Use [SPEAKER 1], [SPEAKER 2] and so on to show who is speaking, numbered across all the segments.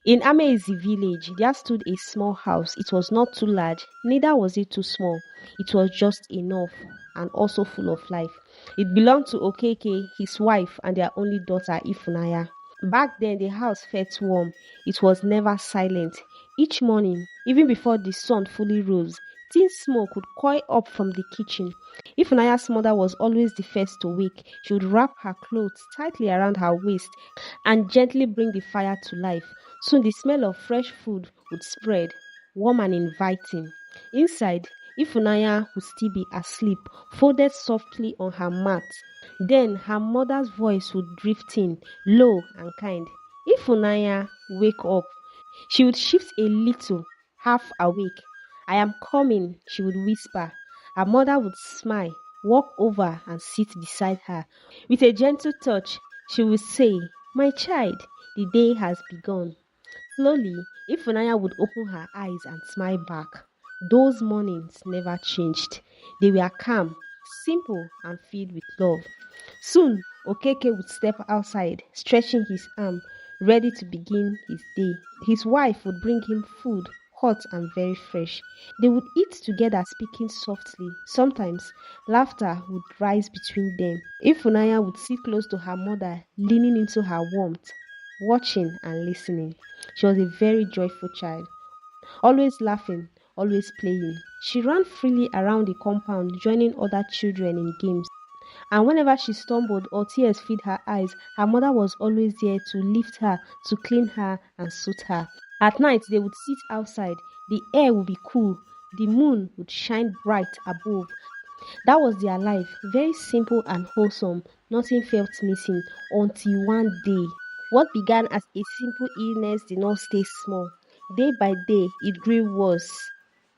[SPEAKER 1] In Amezi village, there stood a small house. It was not too large, neither was it too small. It was just enough and also full of life. It belonged to Okeke, his wife, and their only daughter, Ifunanya. Back then, the house felt warm. It was never silent. Each morning, even before the sun fully rose, thin smoke would coil up from the kitchen. Ifunaya's mother was always the first to wake. She would wrap her clothes tightly around her waist and gently bring the fire to life. Soon the smell of fresh food would spread, warm and inviting. Inside, Ifunanya would still be asleep, folded softly on her mat. Then her mother's voice would drift in, low and kind. Ifunanya, wake up. She would shift a little, half awake. I am coming, she would whisper. Her mother would smile, walk over and sit beside her. With a gentle touch, she would say, my child, the day has begun. Slowly, Ifunanya would open her eyes and smile back. Those mornings never changed. They were calm, simple, and filled with love. Soon, Okeke would step outside, stretching his arm, ready to begin his day. His wife would bring him food, hot and very fresh. They would eat together, speaking softly. Sometimes, laughter would rise between them. Ifunanya would sit close to her mother, leaning into her warmth, watching and listening. She was a very joyful child, always laughing, always playing. She ran freely around the compound, joining other children in games. And whenever she stumbled or tears filled her eyes, her mother was always there to lift her, to clean her, and soothe her. At night, they would sit outside. The air would be cool. The moon would shine bright above. That was their life, very simple and wholesome. Nothing felt missing until one day. What began as a simple illness did not stay small. Day by day, it grew worse.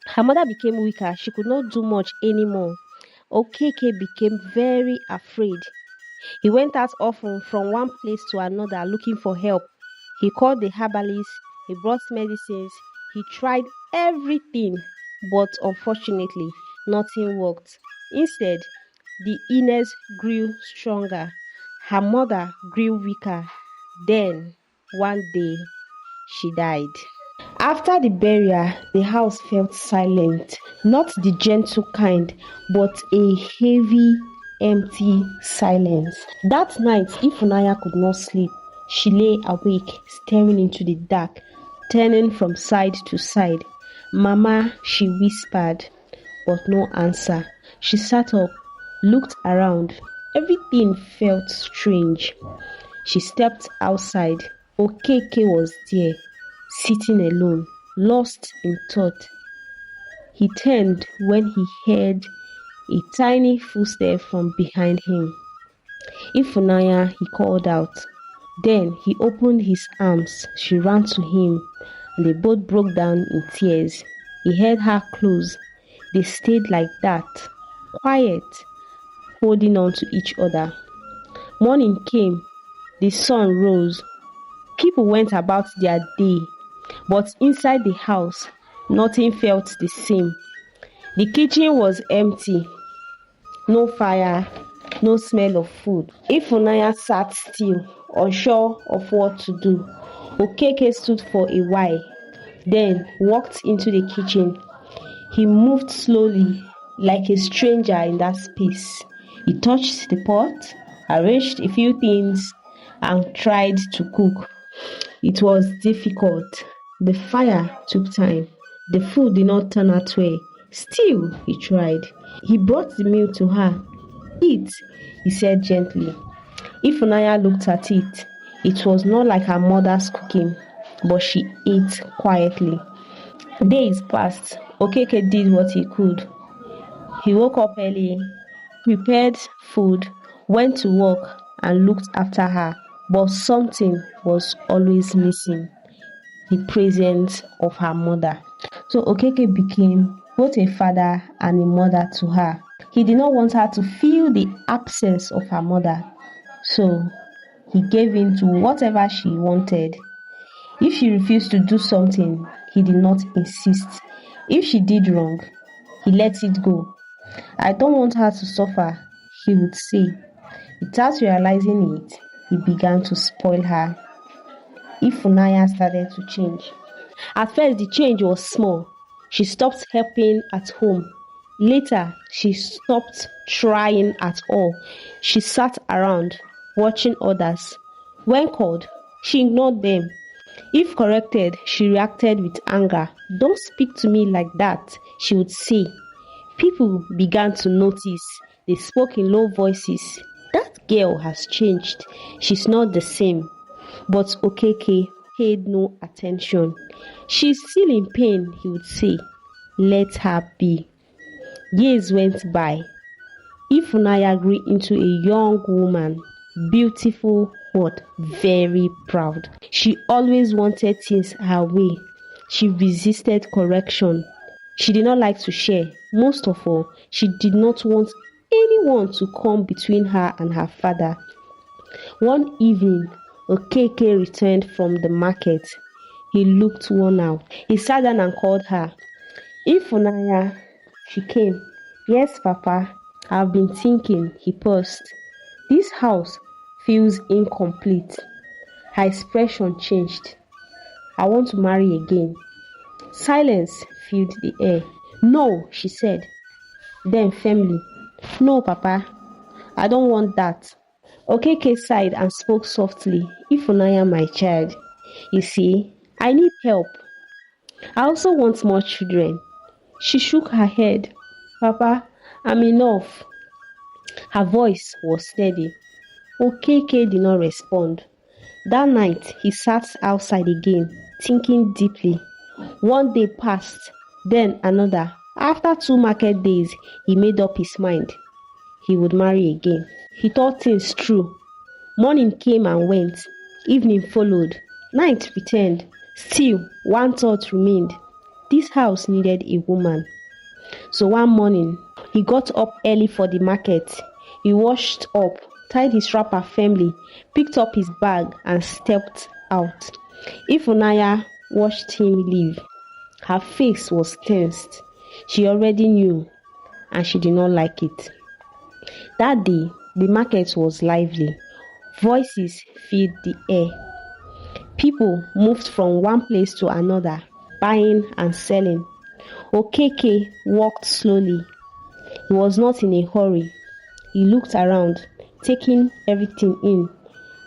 [SPEAKER 1] Her mother became weaker. She could not do much anymore. Okeke became very afraid. He went out often from one place to another looking for help. He called the herbalist, he brought medicines, he tried everything, but unfortunately, nothing worked. Instead, the illness grew stronger. Her mother grew weaker. Then, one day, she died. After the burial, the house felt silent, not the gentle kind, but a heavy, empty silence. That night, Ifunanya could not sleep. She lay awake, staring into the dark, turning from side to side. Mama, she whispered, but no answer. She sat up, looked around. Everything felt strange. She stepped outside. Okeke was there, sitting alone, lost in thought. He turned when he heard a tiny footstep from behind him. Ifunanya, he called out. Then he opened his arms. She ran to him, and they both broke down in tears. He held her close. They stayed like that, quiet, holding on to each other. Morning came. The sun rose. People went about their day, but inside the house, nothing felt the same. The kitchen was empty. No fire, no smell of food. Ifunanya sat still, unsure of what to do. Okeke stood for a while, then walked into the kitchen. He moved slowly, like a stranger in that space. He touched the pot, arranged a few things, and tried to cook. It was difficult. The fire took time. The food did not turn out well. Still, he tried. He brought the meal to her. Eat, he said gently. Ifunanya looked at it. It was not like her mother's cooking, but she ate quietly. Days passed. Okeke did what he could. He woke up early, prepared food, went to work, and looked after her. But something was always missing, the presence of her mother. So Okeke became both a father and a mother to her. He did not want her to feel the absence of her mother. So he gave in to whatever she wanted. If she refused to do something, he did not insist. If she did wrong, he let it go. I don't want her to suffer, he would say. Without realizing it, he began to spoil her. Ifunanya started to change. At first, the change was small. She stopped helping at home. Later, she stopped trying at all. She sat around, watching others. When called, she ignored them. If corrected, she reacted with anger. "Don't speak to me like that," she would say. People began to notice. They spoke in low voices. "That girl has changed. She's not the same." But Okeke paid no attention. "She's still in pain," he would say. "Let her be." Years went by. Ifunanya grew into a young woman, beautiful but very proud. She always wanted things her way. She resisted correction. She did not like to share. Most of all, she did not want anyone to come between her and her father. One evening, Okeke returned from the market. He looked worn out. He sat down and called her. "Ifunanya." She came. "Yes, Papa. I've been thinking," he paused. "This house feels incomplete." Her expression changed. "I want to marry again." Silence filled the air. "No," she said. Then firmly, "No, Papa. I don't want that." Okeke sighed and spoke softly. "Ifunanya, my child, you see, I need help. I also want more children." She shook her head. "Papa, I'm enough." Her voice was steady. Okeke did not respond. That night, he sat outside again, thinking deeply. One day passed, then another. After 2 market days, he made up his mind. He would marry again. He thought things through. Morning came and went. Evening followed. Night returned. Still, one thought remained. This house needed a woman. So one morning, he got up early for the market. He washed up, tied his wrapper firmly, picked up his bag and stepped out. Ifunanya watched him leave. Her face was tensed. She already knew, and she did not like it. That day, the market was lively. Voices filled the air. People moved from one place to another, buying and selling. Okeke walked slowly. He was not in a hurry. He looked around, taking everything in.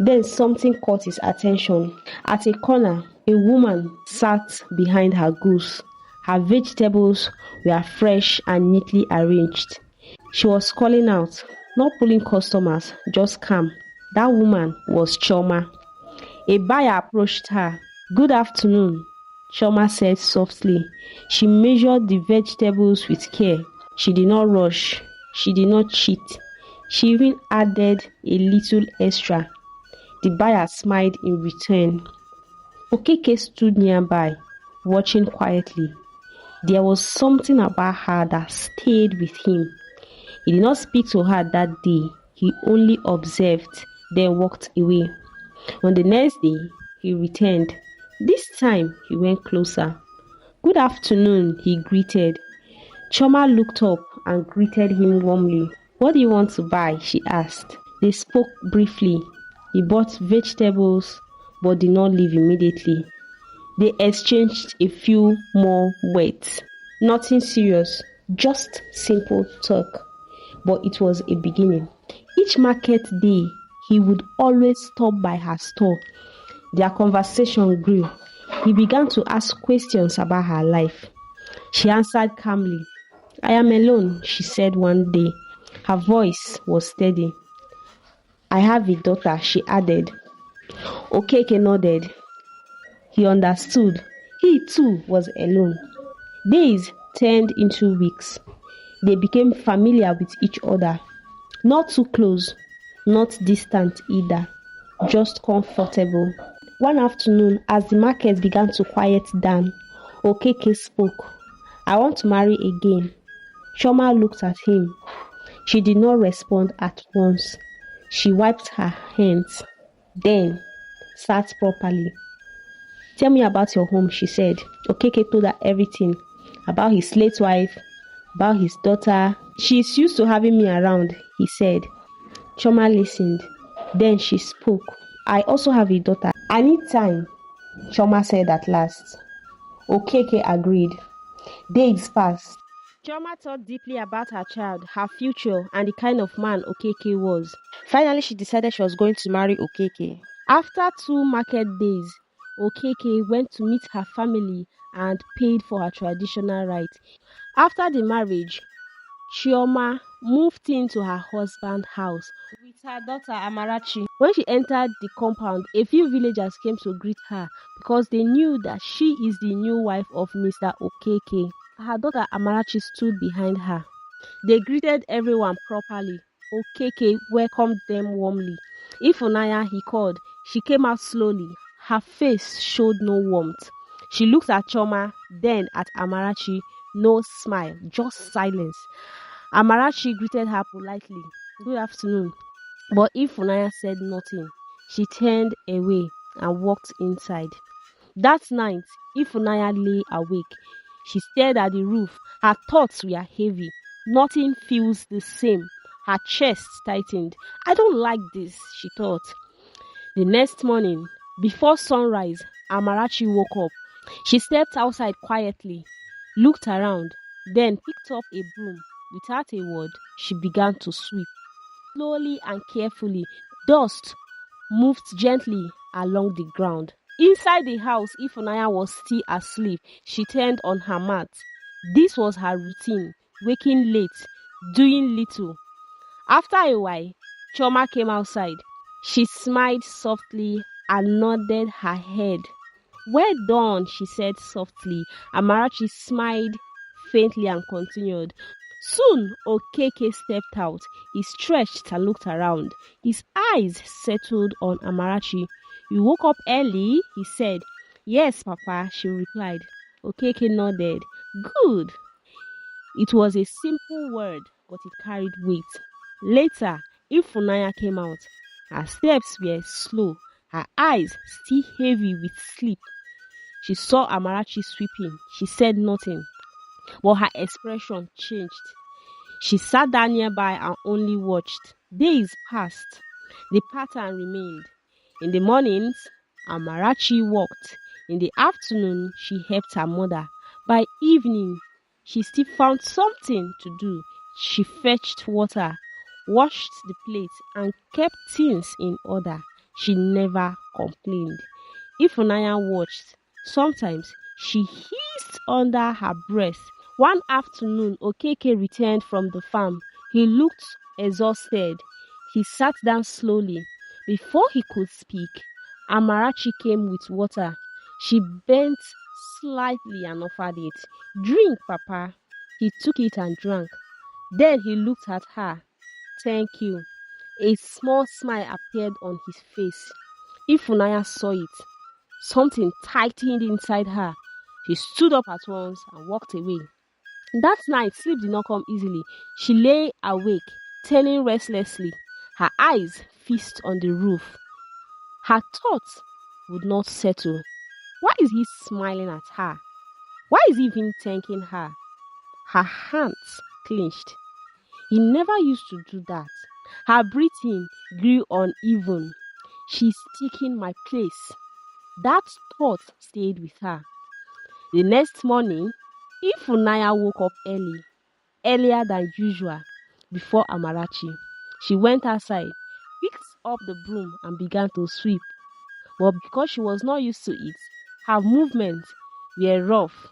[SPEAKER 1] Then something caught his attention. At a corner, a woman sat behind her goods. Her vegetables were fresh and neatly arranged. She was calling out, not pulling customers, just calm. That woman was Chioma. A buyer approached her. "Good afternoon," Chioma said softly. She measured the vegetables with care. She did not rush. She did not cheat. She even added a little extra. The buyer smiled in return. Okeke stood nearby, watching quietly. There was something about her that stayed with him. He did not speak to her that day. He only observed, then walked away. On the next day, he returned. This time, he went closer. "Good afternoon," he greeted. Chioma looked up and greeted him warmly. "What do you want to buy?" she asked. They spoke briefly. He bought vegetables but did not leave immediately. They exchanged a few more words. Nothing serious, just simple talk. But it was a beginning. Each market day, he would always stop by her store. Their conversation grew. He began to ask questions about her life. She answered calmly. "I am alone," she said one day. Her voice was steady. "I have a daughter," she added. Okeke nodded. He understood. He too was alone. Days turned into weeks. They became familiar with each other. Not too close, not distant either, just comfortable. One afternoon, as the market began to quiet down, Okeke spoke. "I want to marry again." Chioma looked at him. She did not respond at once. She wiped her hands, then sat properly. "Tell me about your home," she said. Okeke told her everything about his late wife, about his daughter. "She's used to having me around," he said. Chioma listened. Then she spoke. "I also have a daughter. I need time. Chioma said at last. Okeke agreed. Days passed. Chioma thought deeply about her child, her future, and the kind of man Okeke was. Finally, she decided she was going to marry Okeke. After 2 market days, Okeke went to meet her family and paid for her traditional rites. After the marriage, Chioma moved into her husband's house with her daughter Amarachi. When she entered the compound, a few villagers came to greet her because they knew that she is the new wife of Mr. Okeke. Her daughter Amarachi stood behind her. They greeted everyone properly. Okeke welcomed them warmly. Ifunanya, he called. She came out slowly. Her face showed no warmth. She looked at Chioma, then at Amarachi. No smile, just silence. Amarachi greeted her politely. Good afternoon. But Ifunanya said nothing. She turned away and walked inside. That night, Ifunanya lay awake. She stared at the roof. Her thoughts were heavy. Nothing feels the same. Her chest tightened. I don't like this, she thought. The next morning, before sunrise, Amarachi woke up. She stepped outside quietly, looked around, then picked up a broom. Without a word, she began to sweep. Slowly and carefully, dust moved gently along the ground. Inside the house, Ifunanya was still asleep. She turned on her mat. This was her routine, waking late, doing little. After a while, Chioma came outside. She smiled softly and nodded her head. Well done, she said softly. Amarachi smiled faintly and continued. Soon, Okeke stepped out. He stretched and looked around. His eyes settled on Amarachi. You woke up early, he said. Yes, Papa, she replied. Okeke nodded. Good. It was a simple word, but it carried weight. Later, Ifunanya came out. Her steps were slow, her eyes still heavy with sleep. She saw Amarachi sweeping. She said nothing, but her expression changed. She sat down nearby and only watched. Days passed. The pattern remained. In the mornings, Amarachi walked. In the afternoon, she helped her mother. By evening, she still found something to do. She fetched water, washed the plates, and kept things in order. She never complained. Ifunanya watched. Sometimes she hissed under her breath. One afternoon, Okeke returned from the farm. He looked exhausted. He sat down slowly. Before he could speak, Amarachi came with water. She bent slightly and offered it. Drink, Papa. He took it and drank. Then he looked at her. Thank you. A small smile appeared on his face. Ifunanya saw it. Something tightened inside her. She stood up at once and walked away. That night, sleep did not come easily. She lay awake, turning restlessly, her eyes fixed on the roof. Her thoughts would not settle. Why is he smiling at her? Why is he even thanking her? Her hands clenched. He never used to do that. Her breathing grew uneven. She's taking my place. That thought stayed with her. The next morning, Ifunanya woke up earlier than usual, before Amarachi. She went outside, picked up the broom and began to sweep. But because she was not used to it, her movements were rough.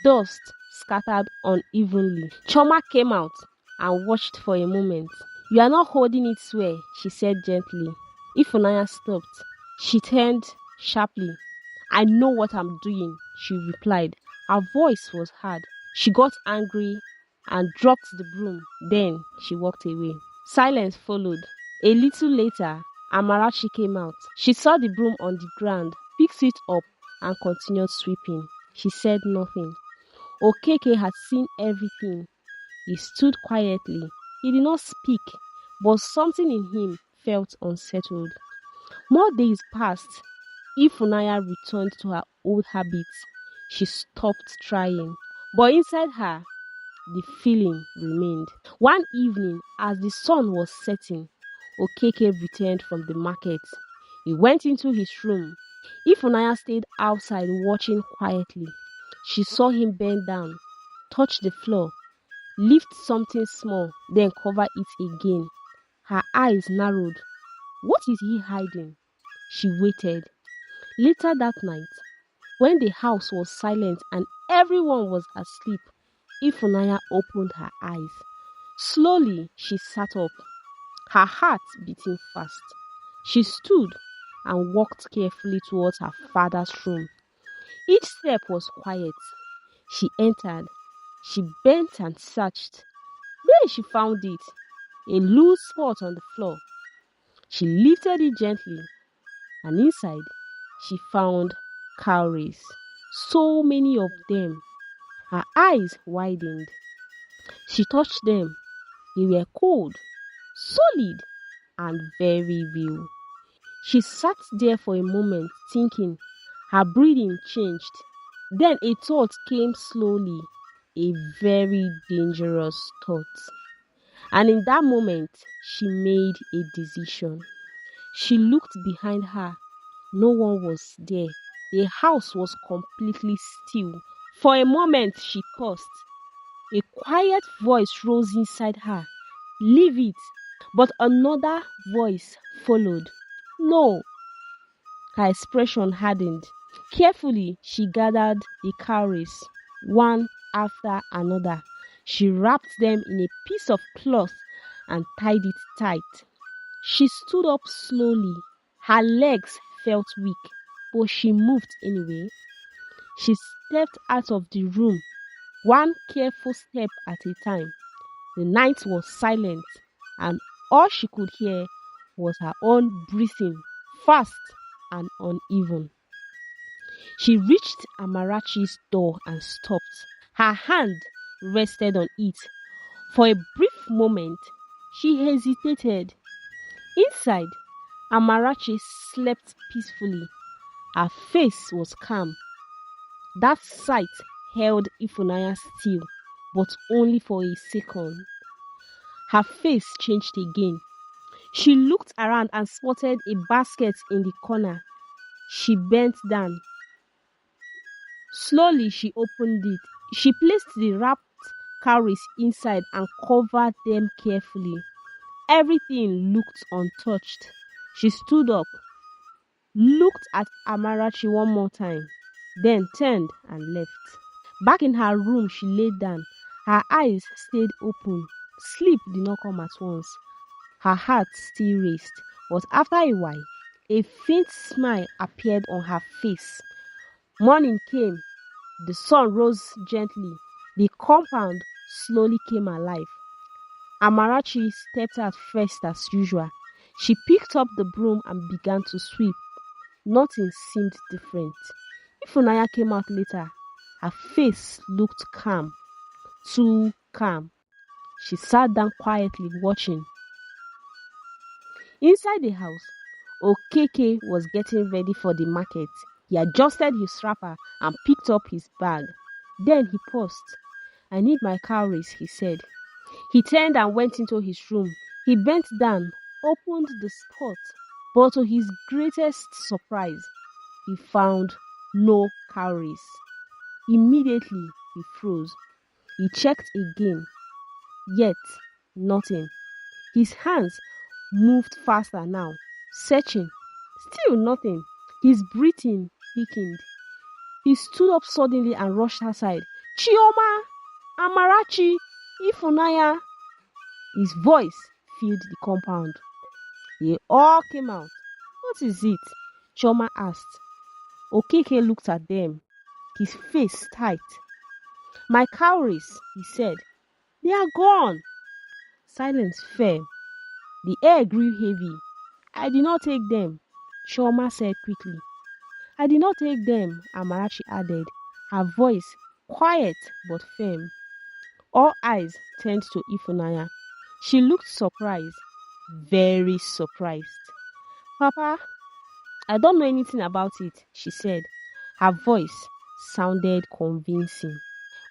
[SPEAKER 1] Dust scattered unevenly. Chioma came out and watched for a moment. You are not holding it well, she said gently. Ifunanya stopped. She turned sharply. I know what I'm doing, she replied. Her voice was hard. She got angry and dropped the broom. Then she walked away. Silence followed. A little later, Amarachi came out. She saw the broom on the ground, picked it up, and continued sweeping. She said nothing. Okeke had seen everything. He stood quietly. He did not speak, but something in him felt unsettled. More days passed. Ifunanya returned to her old habits. She stopped trying, but inside her, the feeling remained. One evening, as the sun was setting, Okeke returned from the market. He went into his room. Ifunanya stayed outside watching quietly. She saw him bend down, touch the floor, lift something small, then cover it again. Her eyes narrowed. What is he hiding? She waited. Later that night, when the house was silent and everyone was asleep, Ifunanya opened her eyes. Slowly, she sat up, her heart beating fast. She stood and walked carefully towards her father's room. Each step was quiet. She entered. She bent and searched. There she found it, a loose spot on the floor. She lifted it gently, and inside she found cowries. So many of them. Her eyes widened. She touched them. They were cold, solid, and very real. She sat there for a moment thinking. Her breathing changed. Then a thought came slowly, a very dangerous thought. And in that moment, she made a decision. She looked behind her. No one was there. The house was completely still. For a moment, she paused. A quiet voice rose inside her. Leave it. But another voice followed. No. Her expression hardened. Carefully, she gathered the cowries, one after another. She wrapped them in a piece of cloth and tied it tight. She stood up slowly. Her legs felt weak, but she moved anyway. She stepped out of the room, one careful step at a time. The night was silent, and all she could hear was her own breathing, fast and uneven. She reached Amarachi's door and stopped. Her hand rested on it. For a brief moment, she hesitated. Inside, Amarachi slept peacefully. Her face was calm. That sight held Ifunanya still, but only for a second. Her face changed again. She looked around and spotted a basket in the corner. She bent down. Slowly, she opened it. She placed the wrapped cowries inside and covered them carefully. Everything looked untouched. She stood up, looked at Amarachi one more time, then turned and left. Back in her room, she lay down. Her eyes stayed open. Sleep did not come at once. Her heart still raced, but after a while, a faint smile appeared on her face. Morning came. The sun rose gently. The compound slowly came alive. Amarachi stepped out first as usual. She picked up the broom and began to sweep. Nothing seemed different. Ifunanya came out later. Her face looked calm, too calm. She sat down quietly watching. Inside the house, Okeke was getting ready for the market. He adjusted his wrapper and picked up his bag. Then he paused. I need my cowries, he said. He turned and went into his room. He bent down, opened the spot, but to his greatest surprise, he found no cowries. Immediately, he froze. He checked again, yet nothing. His hands moved faster now, searching. Still nothing. His breathing weakened. He stood up suddenly and rushed outside. Chioma! Amarachi! Ifunanya! His voice filled the compound. They all came out. What is it? Chioma asked. Okeke looked at them, his face tight. My cowries, he said. They are gone. Silence fell. The air grew heavy. I did not take them, Chioma said quickly. I did not take them, Amarachi added, her voice quiet but firm. All eyes turned to Ifunanya. She looked surprised, very surprised. Papa, I don't know anything about it, she said. Her voice sounded convincing.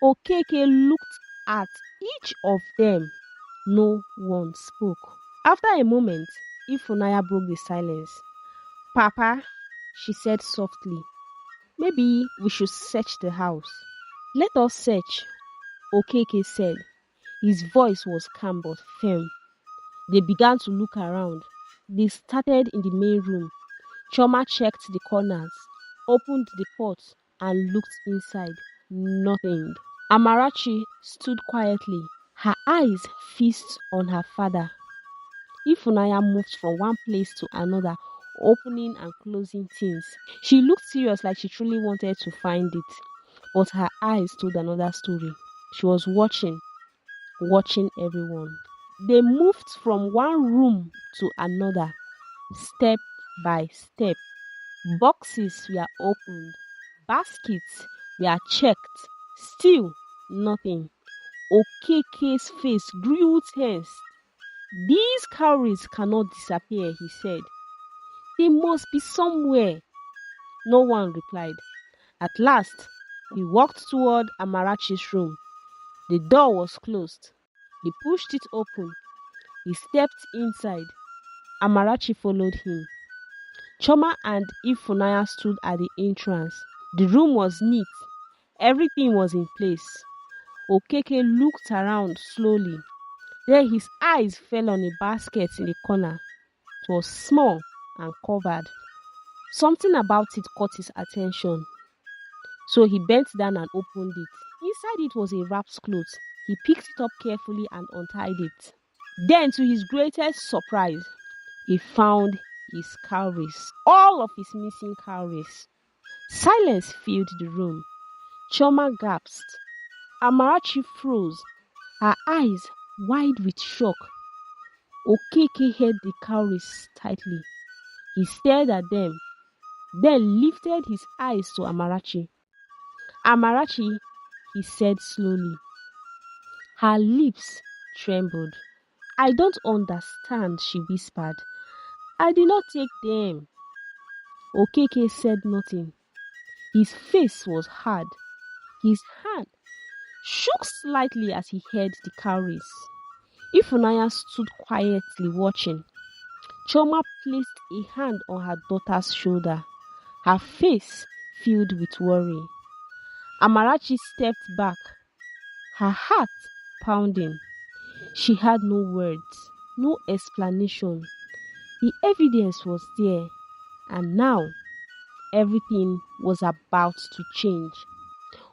[SPEAKER 1] Okeke looked at each of them. No one spoke. After a moment, Ifunanya broke the silence. Papa, she said softly. Maybe we should search the house. Let us search, Okeke said. His voice was calm but firm. They began to look around. They started in the main room. Chioma checked the corners, opened the pot, and looked inside. Nothing. Amarachi stood quietly, her eyes fixed on her father. Ifunanya moved from one place to another, opening and closing things. She looked serious, like she truly wanted to find it. But her eyes told another story. She was watching everyone. They moved from one room to another, step by step. Boxes were opened, baskets were checked. Still nothing. Okeke's face grew tense. These cowries cannot disappear, he said. They must be somewhere. No one replied. At last, he walked toward Amarachi's room. The door was closed. He pushed it open. He stepped inside. Amarachi followed him. Chioma and Ifunanya stood at the entrance. The room was neat. Everything was in place. Okeke looked around slowly. Then his eyes fell on a basket in the corner. It was small and covered. Something about it caught his attention. So he bent down and opened it. Inside it was a wrapped cloth. He picked it up carefully and untied it. Then, to his greatest surprise, he found his cowries. All of his missing cowries. Silence filled the room. Chioma gasped. Amarachi froze, her eyes wide with shock. Okeke held the cowries tightly. He stared at them, then lifted his eyes to Amarachi. Amarachi, he said slowly. Her lips trembled. I don't understand, she whispered. I did not take them. Okeke said nothing. His face was hard. His hand shook slightly as he held the cowries. Ifunanya stood quietly watching. Chioma placed a hand on her daughter's shoulder, her face filled with worry. Amarachi stepped back, her heart pounding. She had no words, no explanation. The evidence was there, and now everything was about to change.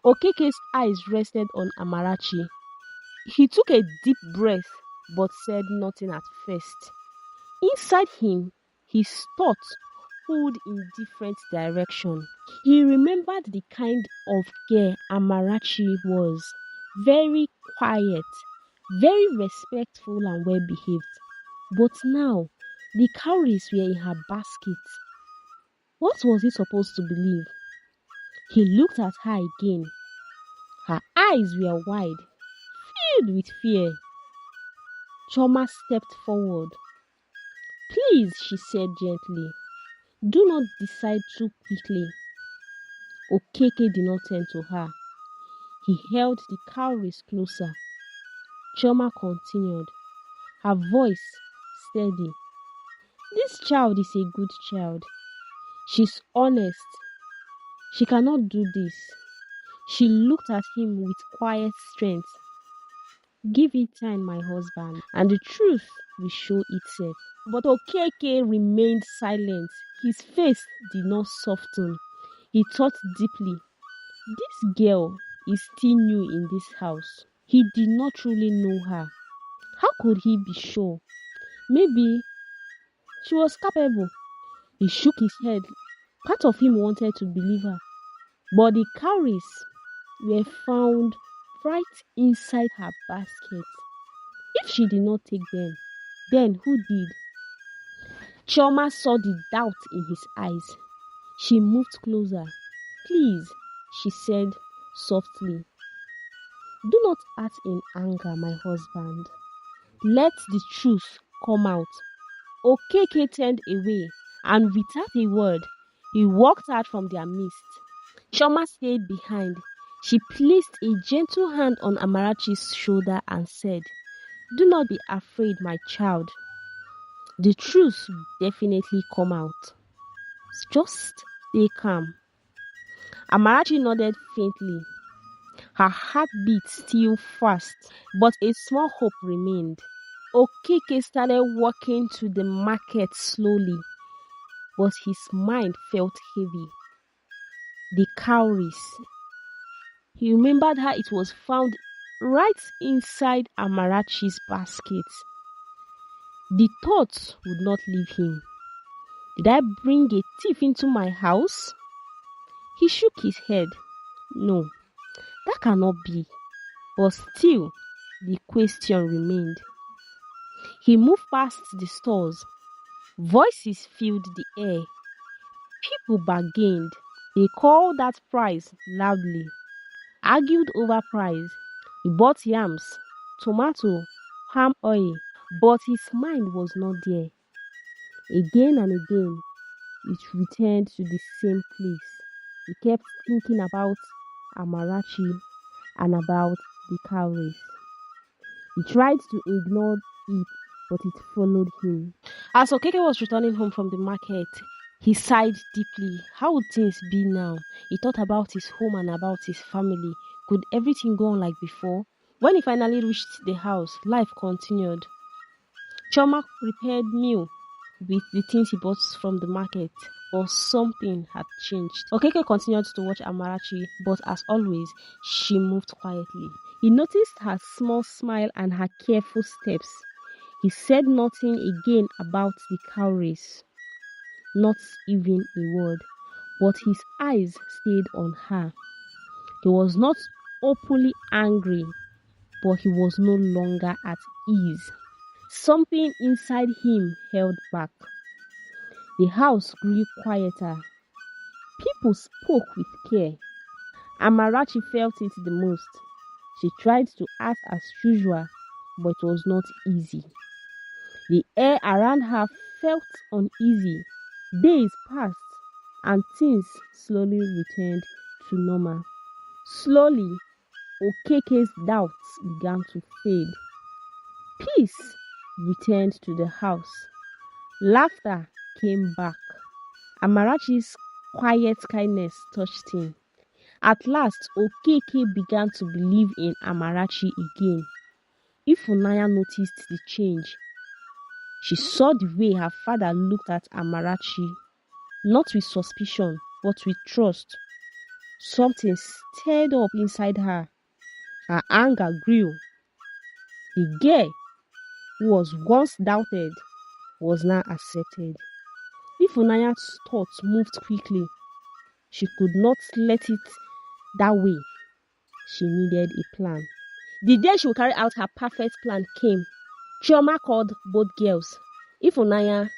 [SPEAKER 1] Okeke's eyes rested on Amarachi. He took a deep breath but said nothing at first. Inside him, his thoughts pulled in different directions. He remembered the kind of girl Amarachi was. Very quiet, very respectful and well behaved. But now, the cowries were in her basket. What was he supposed to believe? He looked at her again. Her eyes were wide, filled with fear. Chioma stepped forward. Please, she said gently, do not decide too quickly. Okeke did not turn to her. He held the cowries closer. Chioma continued, her voice steady. This child is a good child. She's honest. She cannot do this. She looked at him with quiet strength. Give it time, my husband, and the truth will show itself. But Okeke remained silent. His face did not soften. He thought deeply. This girl is still new in this house. He did not truly know her. How could he be sure? Maybe she was capable. He shook his head. Part of him wanted to believe her. But the cowries were found right inside her basket. If she did not take them, then who did? Chioma saw the doubt in his eyes. She moved closer. Please, she said softly. Do not act in anger, my husband. Let the truth come out. Okeke turned away, and without a word, he walked out from their midst. Chioma stayed behind. She placed a gentle hand on Amarachi's shoulder and said, do not be afraid, my child. The truth will definitely come out. Just stay calm. Amarachi nodded faintly. Her heartbeat still fast, but a small hope remained. Okeke started walking to the market slowly, but his mind felt heavy. The cowries. He remembered how it was found right inside Amarachi's basket. The thoughts would not leave him. Did I bring a thief into my house? He shook his head. No, that cannot be. But still, the question remained. He moved past the stores. Voices filled the air. People bargained. They called that price loudly, argued over price. He bought yams, tomato, palm oil, but his mind was not there. Again and again, it returned to the same place. He kept thinking about Amarachi and about the cowries. He tried to ignore it, but it followed him. As Okeke was returning home from the market, he sighed deeply. How would things be now? He thought about his home and about his family. Could everything go on like before? When he finally reached the house, life continued. Chioma prepared meal with the things he bought from the market, but something had changed. Okeke continued to watch Amarachi, but as always, she moved quietly. He noticed her small smile and her careful steps. He said nothing again about the cowries, not even a word, but his eyes stayed on her. He was not openly angry, but he was no longer at ease. Something inside him held back. The house grew quieter. People spoke with care. Amarachi felt it the most. She tried to act as usual, but it was not easy. The air around her felt uneasy. Days passed, and things slowly returned to normal. Slowly, Okeke's doubts began to fade. Peace returned to the house. Laughter came back. Amarachi's quiet kindness touched him. At last, Okeke began to believe in Amarachi again. Ifunanya noticed the change. She saw the way her father looked at Amarachi, not with suspicion, but with trust. Something stirred up inside her. Her anger grew. The girl who was once doubted was now accepted. Ifunanya's thoughts moved quickly. She could not let it that way. She needed a plan. The day she would carry out her perfect plan came. Chioma called both girls. Ifunanya,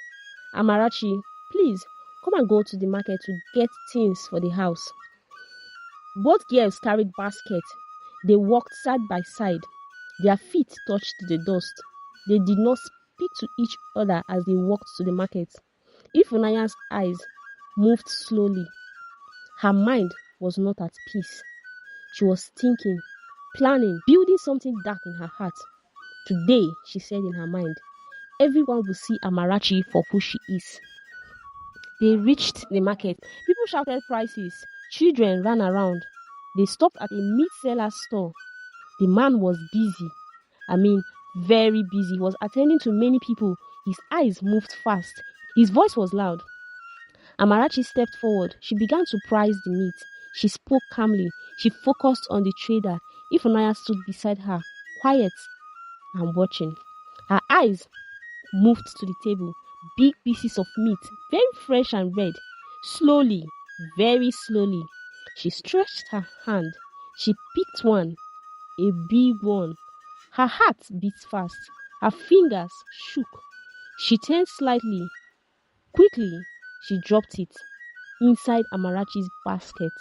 [SPEAKER 1] Amarachi, please come and go to the market to get things for the house. Both girls carried baskets. They walked side by side. Their feet touched the dust. They did not speak to each other as they walked to the market. Ifunanya's eyes moved slowly. Her mind was not at peace. She was thinking, planning, building something dark in her heart. Today, she said in her mind, everyone will see Amarachi for who she is. They reached the market. People shouted prices. Children ran around. They stopped at a meat seller's store. The man was busy. Very busy. He was attending to many people. His eyes moved fast. His voice was loud. Amarachi stepped forward. She began to price the meat. She spoke calmly. She focused on the trader. Ifunanya stood beside her, quiet and watching. Her eyes moved to the table. Big pieces of meat, very fresh and red. Slowly, very slowly, she stretched her hand. She picked one, a big one. Her heart beat fast. Her fingers shook. She turned slightly. Quickly, she dropped it inside Amarachi's basket.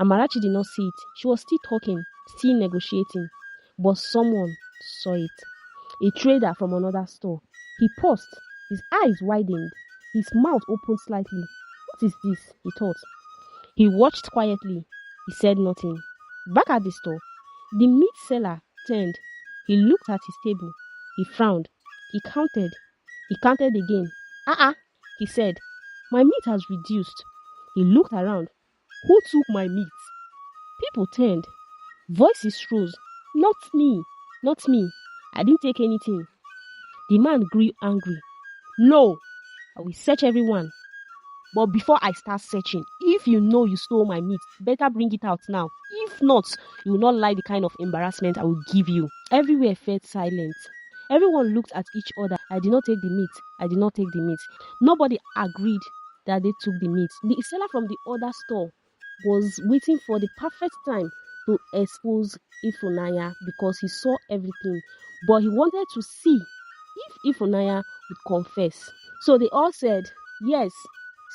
[SPEAKER 1] Amarachi did not see it. She was still talking, still negotiating. But someone saw it. A trader from another store. He paused. His eyes widened. His mouth opened slightly. What is this? He thought. He watched quietly. He said nothing. Back at the store, the meat seller turned. He looked at his table. He frowned. He counted. He counted again. He said, my meat has reduced. He looked around. Who took my meat? People turned. Voices rose. Not me. Not me. I didn't take anything. The man grew angry. No, I will search everyone. But before I start searching, if you know you stole my meat, better bring it out now. If not, you will not like the kind of embarrassment I will give you. Everywhere felt silent. Everyone looked at each other. I did not take the meat. I did not take the meat. Nobody agreed that they took the meat. The seller from the other store was waiting for the perfect time to expose Ifunanya because he saw everything. But he wanted to see if Ifunanya would confess. So they all said, yes,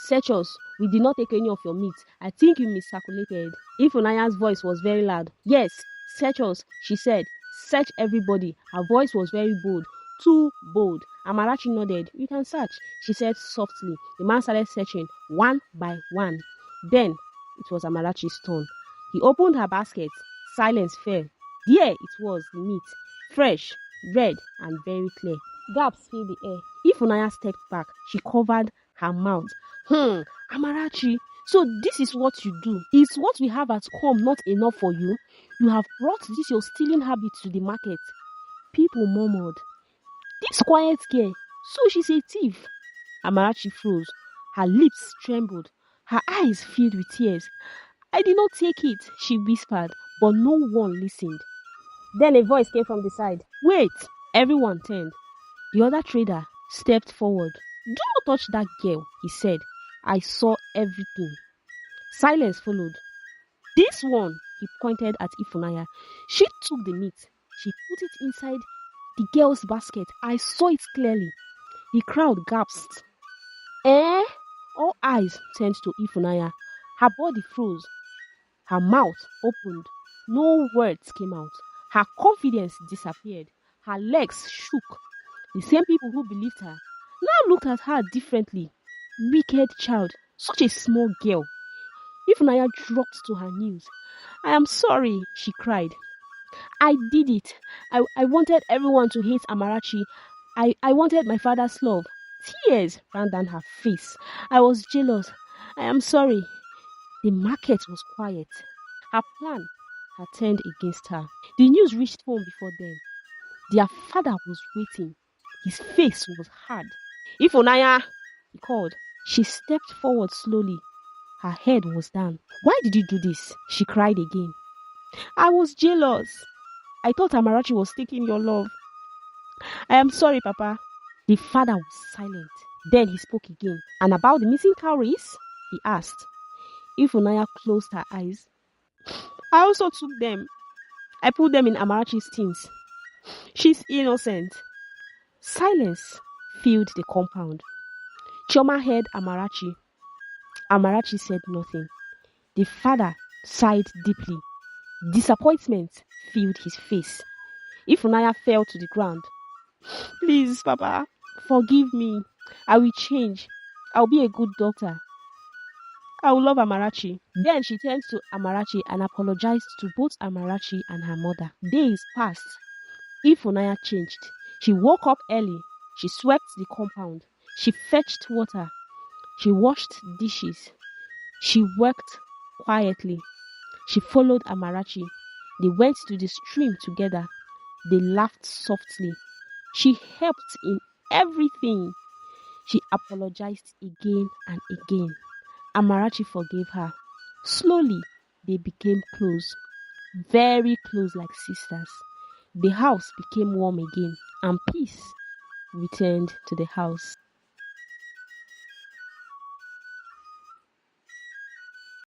[SPEAKER 1] search us. We did not take any of your meat. I think you miscalculated. Ifunanya's voice was very loud. Yes, search us, she said. Search everybody. Her voice was very bold. Too bold. Amarachi nodded. You can search, she said softly. The man started searching one by one. Then it was Amarachi's turn. He opened her basket. Silence fell. There it was, the meat. Fresh, red, and very clear. Gaps filled the air. Ifunanya stepped back. She covered her mouth. Amarachi, so this is what you do. Is what we have at home not enough for you? You have brought this your stealing habit to the market. People murmured. This quiet girl, so she's a thief. Amarachi froze. Her lips trembled. Her eyes filled with tears. I did not take it, she whispered, but no one listened. Then a voice came from the side. Wait! Everyone turned. The other trader stepped forward. Do not touch that girl, he said. I saw everything. Silence followed. This one, he pointed at Ifunanya. She took the meat. She put it inside the girl's basket. I saw it clearly. The crowd gasped. Eh? All eyes turned to Ifunanya. Her body froze. Her mouth opened. No words came out. Her confidence disappeared. Her legs shook. The same people who believed her now looked at her differently. Wicked child, such a small girl. Ifunanya dropped to her knees. I am sorry, she cried. I did it. I wanted everyone to hate Amarachi. I wanted my father's love. Tears ran down her face. I was jealous. I am sorry. The market was quiet. Her plan had turned against her. The news reached home before them. Their father was waiting. His face was hard. Ifunanya, he called. She stepped forward slowly. Her head was down. Why did you do this? She cried again. I was jealous. I thought Amarachi was taking your love. I am sorry, Papa. The father was silent. Then he spoke again. And about the missing cowries? He asked. Ifunanya closed her eyes. I also took them. I put them in Amarachi's things. She's innocent. Silence filled the compound. Chioma heard Amarachi. Amarachi said nothing. The father sighed deeply. Disappointment filled his face. Ifunanya fell to the ground. Please, Papa, forgive me. I will change. I'll be a good doctor. I will love Amarachi. Then she turned to Amarachi and apologized to both Amarachi and her mother. Days passed. Ifunanya changed. She woke up early. She swept the compound. She fetched water. She washed dishes. She worked quietly. She followed Amarachi. They went to the stream together. They laughed softly. She helped in everything. She apologized again and again. Amarachi forgave her. Slowly, they became close. Very close, like sisters. The house became warm again, and peace returned to the house.